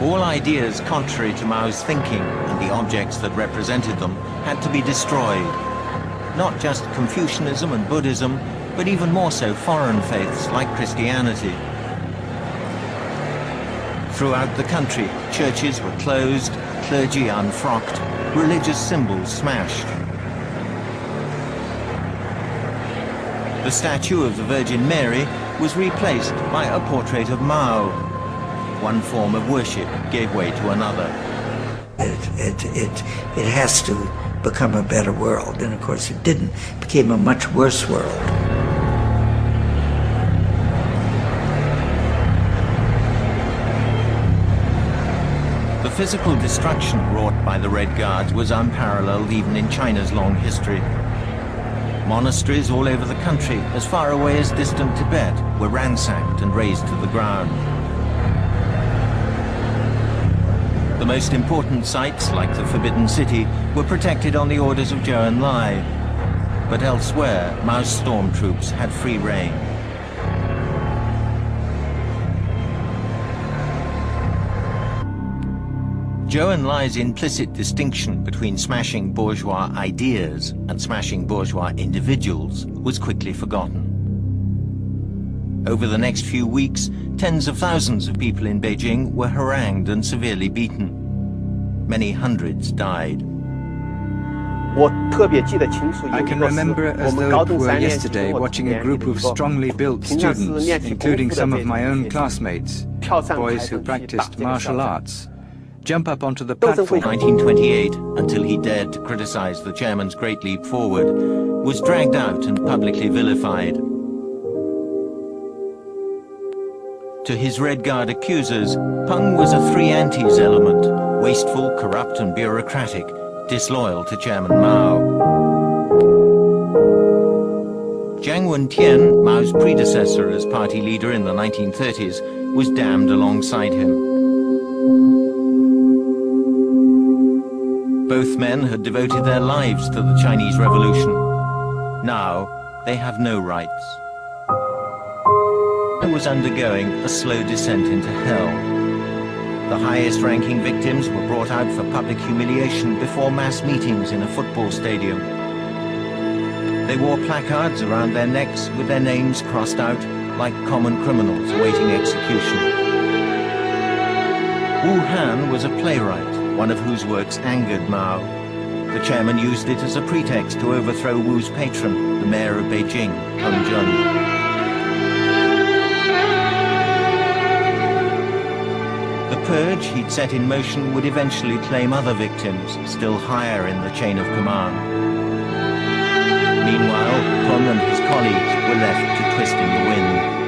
All ideas contrary to Mao's thinking and the objects that represented them had to be destroyed. Not just Confucianism and Buddhism, but even more so foreign faiths like Christianity. Throughout the country, churches were closed, clergy unfrocked, religious symbols smashed. The statue of the Virgin Mary was replaced by a portrait of Mao. One form of worship gave way to another. It has to become a better world, and of course it didn't. It became a much worse world. The physical destruction wrought by the Red Guards was unparalleled even in China's long history. Monasteries all over the country, as far away as distant Tibet, were ransacked and razed to the ground. The most important sites, like the Forbidden City, were protected on the orders of Zhou Enlai. But elsewhere, Mao's stormtroops had free rein. Zhou Enlai's implicit distinction between smashing bourgeois ideas and smashing bourgeois individuals was quickly forgotten. Over the next few weeks, tens of thousands of people in Beijing were harangued and severely beaten. Many hundreds died. I can remember it as though it were yesterday, watching a group of strongly built students, including some of my own classmates, boys who practiced martial arts, jump up onto the platform. 1928, until he dared to criticize the chairman's Great Leap Forward, was dragged out and publicly vilified. To his Red Guard accusers, Peng was a three antes element: wasteful, corrupt and bureaucratic, disloyal to Chairman Mao. Jiang Wen-tian, Mao's predecessor as party leader in the 1930s, was damned alongside him. Both men had devoted their lives to the Chinese Revolution. Now, they have no rights. He was undergoing a slow descent into hell. The highest-ranking victims were brought out for public humiliation before mass meetings in a football stadium. They wore placards around their necks with their names crossed out like common criminals awaiting execution. Wu Han was a playwright, one of whose works angered Mao. The chairman used it as a pretext to overthrow Wu's patron, the mayor of Beijing, Peng Jun. The purge he'd set in motion would eventually claim other victims, still higher in the chain of command. Meanwhile, Peng and his colleagues were left to twist in the wind.